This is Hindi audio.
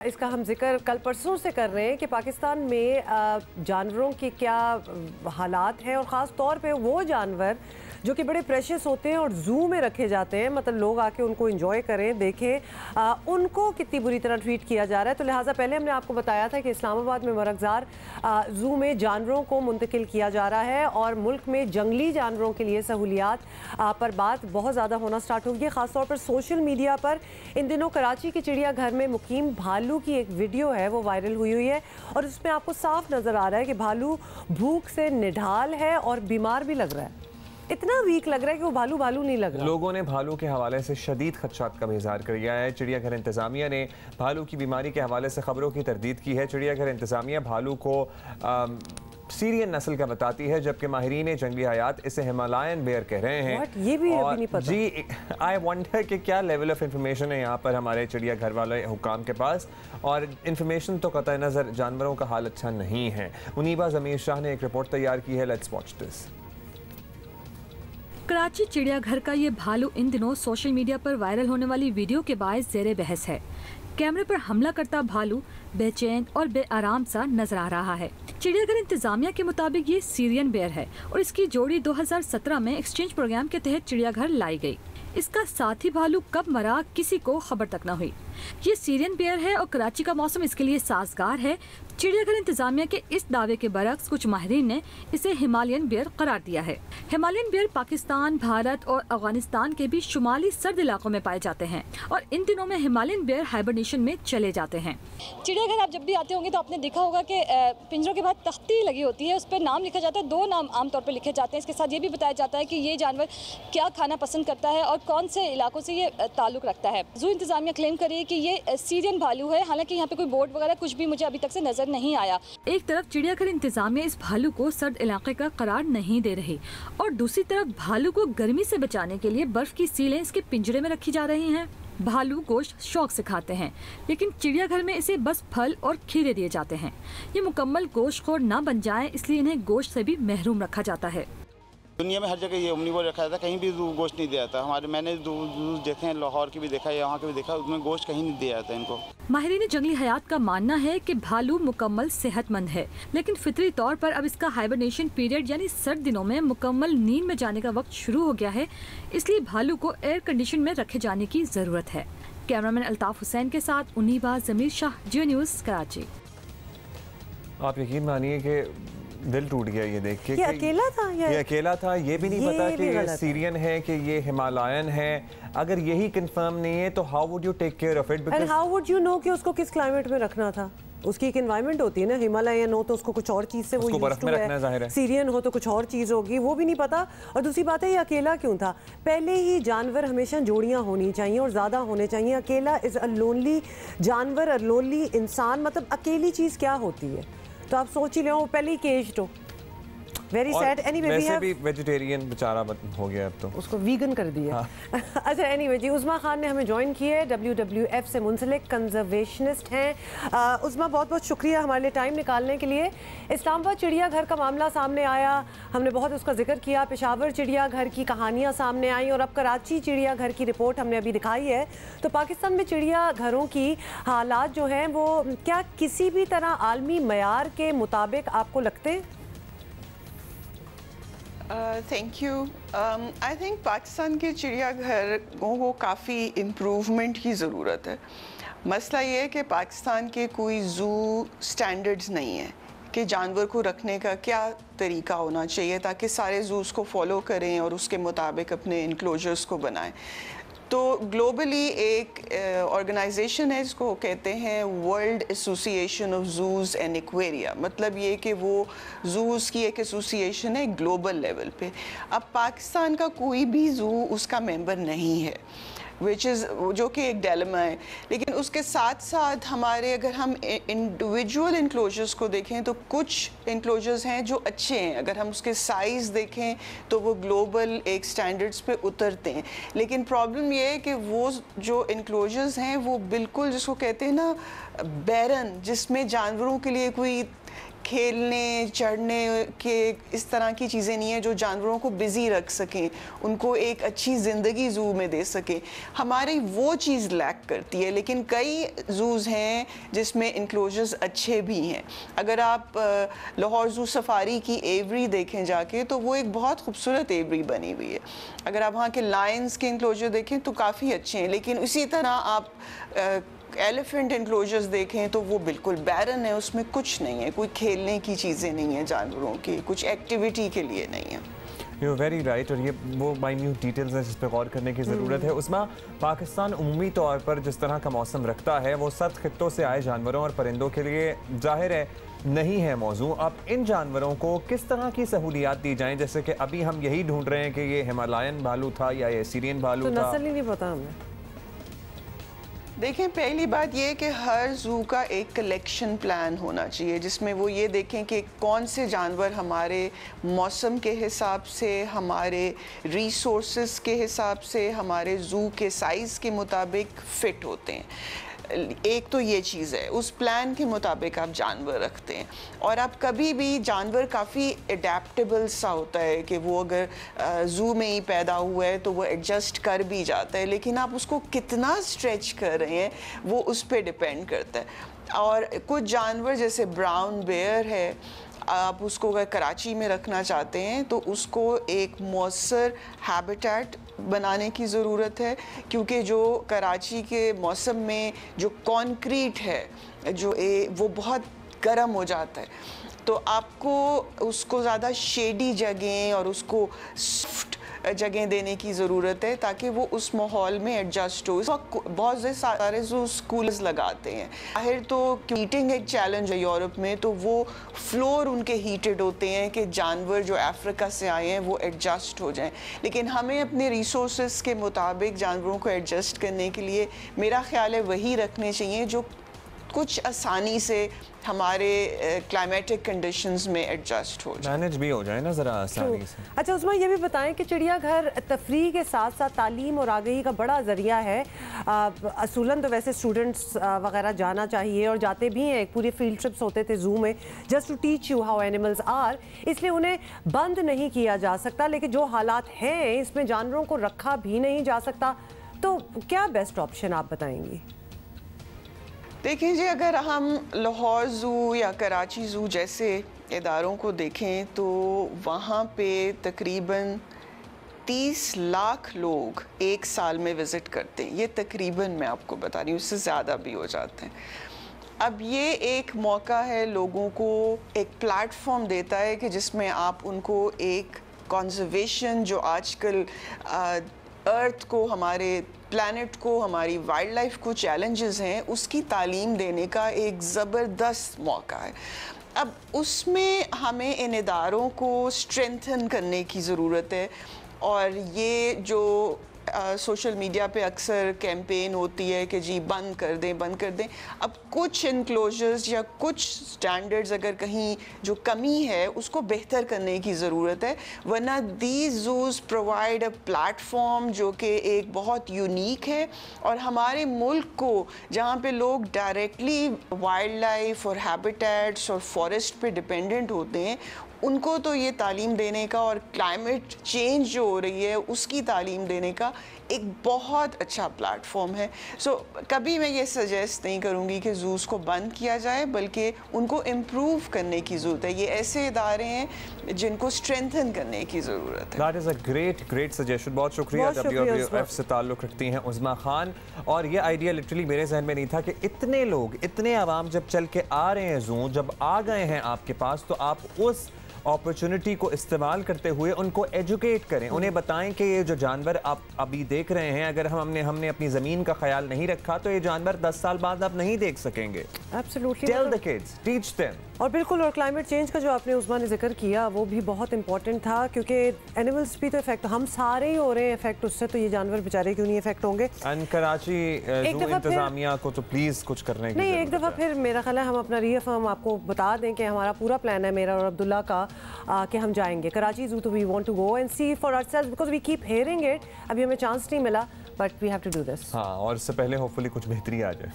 इसका हम जिक्र कल परसों से कर रहे हैं कि पाकिस्तान में जानवरों के क्या हालात हैं और ख़ास तौर पे वो जानवर जो कि बड़े प्रेशियस होते हैं और ज़ू में रखे जाते हैं, मतलब लोग आके उनको एंजॉय करें, देखें, उनको कितनी बुरी तरह ट्रीट किया जा रहा है। तो लिहाजा पहले हमने आपको बताया था कि इस्लामाबाद में मरगज़ार ज़ू में जानवरों को मुंतकिल किया जा रहा है और मुल्क में जंगली जानवरों के लिए सहूलियात पर बात बहुत ज़्यादा होना स्टार्ट हो गई है। ख़ासतौर पर सोशल मीडिया पर इन दिनों कराची के चिड़ियाघर में मुकीम भालू की एक वीडियो है, वो वायरल हुई है और उसमें आपको साफ नज़र आ रहा है कि भालू भूख से निढाल है और बीमार भी लग रहा है। इतना वीक लग रहा है कि वो भालू भालू नहीं लग रहा। लोगों ने भालू के हवाले से शदीद खदशात का इज़हार कर दिया है। चिड़ियाघर इंतज़ामिया ने भालू की बीमारी के हवाले से खबरों की तरदीद की है। चिड़ियाघर इंतज़ामिया भालू को सीरियन नस्ल का बताती है, जबकि माहिरीन जंगली हयात इसे हिमालयन बेयर कह रहे हैं। ये भी अभी नहीं पता। जी, आई वंडर कि क्या लेवल ऑफ इंफॉर्मेशन है यहाँ पर हमारे चिड़ियाघर वाले हुकाम के पास। और इंफॉर्मेशन तो कतई नज़र जानवरों का हाल अच्छा नहीं है। मुनीबा ज़मीर शाह ने एक रिपोर्ट तैयार की है, लेट्स वॉच दिस। कराची चिड़ियाघर का ये भालू इन दिनों सोशल मीडिया पर वायरल होने वाली वीडियो के बायस ज़ेरे बहस है। कैमरे पर हमला करता भालू बेचैन और बेआराम सा नजर आ रहा है। चिड़ियाघर इंतजामिया के मुताबिक ये सीरियन बेयर है और इसकी जोड़ी 2017 में एक्सचेंज प्रोग्राम के तहत चिड़ियाघर लाई गई। इसका साथी भालू कब मरा किसी को खबर तक न हुई। ये सीरियन बेयर है और कराची का मौसम इसके लिए साजगार है। चिड़ियाघर इंतजामिया के इस दावे के बरक्स कुछ माहिरीन ने इसे हिमालयन बेयर करार दिया है। हिमालयन बेयर पाकिस्तान, भारत और अफगानिस्तान के भी शुमाली सर्द इलाकों में पाए जाते हैं और इन दिनों में हिमालयन बेयर हाइबरनेशन में चले जाते हैं। चिड़ियाघर आप जब भी आते होंगे तो आपने देखा होगा कि पिंजरों के बाद तख्ती लगी होती है, उस पर नाम लिखा जाता है। 2 नाम आमतौर पर लिखे जाते हैं। इसके साथ ये भी बताया जाता है कि ये जानवर क्या खाना पसंद करता है और कौन से इलाकों से ये ताल्लुक़ रखता है। ज़ू इंतजामिया क्लेम करी है कि ये सीरियन भालू है, हालांकि यहाँ पे कोई बोर्ड वगैरह कुछ भी मुझे अभी तक से नजर नहीं आया। एक तरफ चिड़ियाघर इंतजामिया इस भालू को सर्द इलाके का करार नहीं दे रही और दूसरी तरफ भालू को गर्मी से बचाने के लिए बर्फ की सीलें इसके पिंजरे में रखी जा रही हैं। भालू गोश्त शौक से खाते हैं, लेकिन चिड़ियाघर में इसे बस फल और खीरे दिए जाते हैं। ये मुकम्मल गोश्तखोर न बन जाए, इसलिए इन्हें गोश्त से भी महरूम रखा जाता है। दुनिया में हर जगह ये ओमनिवोर रखा जाता है, कहीं भी गोश्त नहीं दिया जाता। मैंने देखे हैं, लाहौर की भी देखा है, यहाँ के भी देखा, उसमें गोश्त कहीं नहीं दिया जाता इनको। माहिरीन जंगली हयात का मानना है कि भालू मुकम्मल सेहतमंद है, लेकिन फितरी तौर पर अब इसका हाइबरनेशन पीरियड यानी सर्द दिनों में मुकम्मल नींद में जाने का वक्त शुरू हो गया है, इसलिए भालू को एयर कंडीशन में रखे जाने की जरूरत है। कैमरामैन अल्ताफ हुसैन के साथ उन्नीबा ज़मीर शाह, जियो न्यूज़, कराची। आप यकीन मानिए कि दिल टूट गया ये देख के। ये अकेला था, ये अकेला था, ये भी नहीं पता कि ये सीरियन है कि ये हिमालयन है। अगर यही कंफर्म नहीं है तो how would you take care of it? And how would you know कि उसको किस क्लाइमेट में रखना था? उसकी एक एनवायरनमेंट होती है ना, हिमालयन हो तो उसको कुछ और चीज़ से वो यूज्ड टू है, सीरियन हो तो कुछ और चीज़ होगी, वो भी नहीं पता। और दूसरी बात है ये अकेला क्यों था? पहले ही जानवर हमेशा जोड़ियाँ होनी चाहिए और ज़्यादा होने चाहिए। अकेला इज़ अ लोनली जानवर, अ लोनली इंसान, मतलब अकेली चीज़ क्या होती है? तो आप सोच ही लो, वो पहले ही केज्ड हो। Very sad. एनीवे वैसे भी वेजिटेरियन बेचारा हो गया, अब तो उसको वीगन कर दिया। हाँ। अच्छा, एनीवे जी, उस्मा खान ने हमें ज्वाइन किया है, WWF से मुंसलिक कंजर्वेशनिस्ट हैं। उस्मा, बहुत बहुत शुक्रिया हमारे लिए टाइम निकालने के लिए। इस्लामाबाद चिड़ियाघर का मामला सामने आया, हमने बहुत उसका जिक्र किया। पेशावर चिड़ियाघर की कहानियाँ सामने आई और अब कराची चिड़ियाघर की रिपोर्ट हमने अभी दिखाई है। तो पाकिस्तान में चिड़ियाघरों की हालात जो हैं वो क्या किसी भी तरह आलमी मयार के मुताबिक आपको लगते हैं? Thank you. I think Pakistan के चिड़ियाघर को काफ़ी इम्प्रूवमेंट की ज़रूरत है। मसला ये है कि पाकिस्तान के कोई ज़ू स्टैंडर्ड्स नहीं है कि जानवर को रखने का क्या तरीका होना चाहिए ताकि सारे ज़ूज़ को फॉलो करें और उसके मुताबिक अपने इनक्लोजर्स को बनाएं। तो ग्लोबली एक ऑर्गेनाइजेशन है जिसको कहते हैं World Association of Zoos and Aquaria, मतलब ये कि वो ज़ूज़ की एक एसोसिएशन है ग्लोबल लेवल पे। अब पाकिस्तान का कोई भी ज़ू उसका मेंबर नहीं है, जो कि एक डिलेमा है। लेकिन उसके साथ साथ हमारे अगर हम इंडिविजुअल इनक्लोजर्स को देखें तो कुछ इनक्लोजर्स हैं जो अच्छे हैं, अगर हम उसके साइज़ देखें तो वो ग्लोबल एक स्टैंडर्ड्स पे उतरते हैं। लेकिन प्रॉब्लम ये है कि वो जो इनक्लोजर्स हैं वो बिल्कुल जिसको कहते हैं ना बैरन, जिसमें जानवरों के लिए कोई खेलने चढ़ने के इस तरह की चीज़ें नहीं है जो जानवरों को बिज़ी रख सकें, उनको एक अच्छी ज़िंदगी ज़ू में दे सकें। हमारी वो चीज़ लैक करती है। लेकिन कई ज़ूज़ हैं जिसमें इंक्लोजर्स अच्छे भी हैं। अगर आप लाहौर ज़ू सफारी की एवरी देखें जाके तो वो एक बहुत खूबसूरत एवरी बनी हुई है। अगर आप वहाँ के लायंस के इंक्लोजर देखें तो काफ़ी अच्छे हैं। लेकिन इसी तरह आप एलिफेंट इंक्लोजर्स देखें तो वो बिल्कुल बैरन है, उसमें कुछ नहीं है, कोई खेलने की चीज़ें नहीं हैं जानवरों की, कुछ एक्टिविटी के लिए नहीं है। You very right. और ये वो माइन्यूट डिटेल्स हैं जिस पर गौर करने की ज़रूरत है। उसमें पाकिस्तान उमूमी तौर पर जिस तरह का मौसम रखता है वो 7 खित्तों से आए जानवरों और परिंदों के लिए जाहिर है नहीं है मौजू। अब इन जानवरों को किस तरह की सहूलियात दी जाएं? जैसे कि अभी हम यही ढूंढ रहे हैं कि ये हिमालयन भालू था या ये सीरियन भालू तो था। नस्ल ही नहीं पता हमें। देखें, पहली बात ये कि हर ज़ू का एक कलेक्शन प्लान होना चाहिए जिसमें वो ये देखें कि कौन से जानवर हमारे मौसम के हिसाब से, हमारे रिसोर्सेज के हिसाब से, हमारे ज़ू के साइज़ के मुताबिक फ़िट होते हैं। एक तो ये चीज़ है, उस प्लान के मुताबिक आप जानवर रखते हैं। और आप कभी भी जानवर काफ़ी एडेप्टेबल सा होता है कि वो अगर ज़ू में ही पैदा हुआ है तो वो एडजस्ट कर भी जाता है, लेकिन आप उसको कितना स्ट्रेच कर रहे हैं वो उस पर डिपेंड करता है। और कुछ जानवर जैसे ब्राउन बेयर है, आप उसको अगर कराची में रखना चाहते हैं तो उसको एक मौसर हैबिटेट बनाने की ज़रूरत है, क्योंकि जो कराची के मौसम में जो कंक्रीट है वो बहुत गर्म हो जाता है, तो आपको उसको ज़्यादा शेडी जगह और उसको सॉफ्ट जगह देने की ज़रूरत है ताकि वो उस माहौल में एडजस्ट हो। बहुत से सारे जो स्कूल्स लगाते हैं, बाहर तो हीटिंग एक चैलेंज है यूरोप में, तो वो फ्लोर उनके हीटेड होते हैं कि जानवर जो अफ्रीका से आए हैं वो एडजस्ट हो जाएं। लेकिन हमें अपने रिसोर्सेज के मुताबिक जानवरों को एडजस्ट करने के लिए मेरा ख्याल है वही रखने चाहिए जो कुछ आसानी से हमारे क्लाइमेटिक कंडीशंस में एडजस्ट हो जाए, मैनेज भी हो जाए ना ज़रा आसानी से। अच्छा उसमें ये भी बताएं कि चिड़ियाघर तफरीह के साथ साथ तालीम और आगही का बड़ा ज़रिया है। असूलन तो वैसे स्टूडेंट्स वगैरह जाना चाहिए और जाते भी हैं, एक पूरी फील्ड ट्रिप्स होते थे ज़ू में just to teach you how animals are, इसलिए उन्हें बंद नहीं किया जा सकता। लेकिन जो हालात हैं इसमें जानवरों को रखा भी नहीं जा सकता, तो क्या बेस्ट ऑप्शन आप बताएंगी? देखिए जी, अगर हम लाहौर ज़ू या कराची ज़ू जैसे इदारों को देखें तो वहाँ पे तकरीबन 30 लाख लोग एक साल में विज़िट करते हैं। ये तकरीबन मैं आपको बता रही हूँ, उससे ज़्यादा भी हो जाते हैं। अब ये एक मौका है, लोगों को एक प्लेटफॉर्म देता है कि जिसमें आप उनको एक कंजर्वेशन जो आजकल अर्थ को, हमारे प्लैनेट को, हमारी वाइल्ड लाइफ को चैलेंजेस हैं, उसकी तालीम देने का एक ज़बरदस्त मौका है। अब उसमें हमें इन इदारों को स्ट्रेंथन करने की ज़रूरत है। और ये जो सोशल मीडिया पे अक्सर कैंपेन होती है कि जी बंद कर दें, बंद कर दें। अब कुछ इनक्लोजर्स या कुछ स्टैंडर्ड्स अगर कहीं जो कमी है उसको बेहतर करने की ज़रूरत है, वरना दीज ज़ूज़ प्रोवाइड अ प्लेटफॉर्म जो कि एक बहुत यूनिक है। और हमारे मुल्क को जहाँ पे लोग डायरेक्टली वाइल्ड लाइफ और हैबिटेट्स और फॉरेस्ट पे डिपेंडेंट होते हैं, उनको तो ये तालीम देने का और क्लाइमेट चेंज जो हो रही है उसकी तालीम देने का एक बहुत अच्छा प्लेटफॉर्म है। सो कभी मैं ये सजेस्ट नहीं करूँगी कि ज़ूज़ को बंद किया जाए, बल्कि उनको इम्प्रूव करने की ज़रूरत है। ये ऐसे इदारे हैं जिनको स्ट्रेंथन करने की ज़रूरत है। That is a great suggestion. बहुत शुक्रिया WWF से ताल्लुक़ रखती हैं उज़मा खान। और ये आइडिया लिटरली मेरे जहन में नहीं था कि इतने लोग, इतने आवाम जब चल के आ रहे हैं ज़ू, जब आ गए हैं आपके पास, तो आप उस अपॉर्चुनिटी को इस्तेमाल करते हुए उनको एजुकेट करें, उन्हें बताएं कि ये जो जानवर आप अभी देख रहे हैं, अगर हमने अपनी ज़मीन का ख्याल नहीं रखा तो ये जानवर 10 साल बाद आप नहीं देख सकेंगे। Absolutely. Tell the kids, teach them. और बिल्कुल, और क्लाइमेट चेंज का जो आपने उस्मा ने जिक्र किया वो भी बहुत इंपॉर्टेंट था, क्योंकि एनिमल्स भी तो इफेक्ट, हम सारे ही हो रहे हैं इफेक्ट उससे, तो ये जानवर बेचारे क्यों नहीं इफेक्ट होंगे। एंड कराची ज़ू इंतजामिया को तो प्लीज़ कुछ करने की नहीं, एक दफ़ा फिर मेरा ख्याल है हम अपना रीअफर्म आपको बता दें कि हमारा पूरा प्लान है, मेरा और अब्दुल्ला का, कि हम जाएंगे कराची ज़ू। तो we want to go and see for ourselves because we keep hearing it. अभी हमें चांस नहीं मिला, but we have to do this. हाँ, और इससे पहले होपफुली कुछ बेहतरी आ जाए।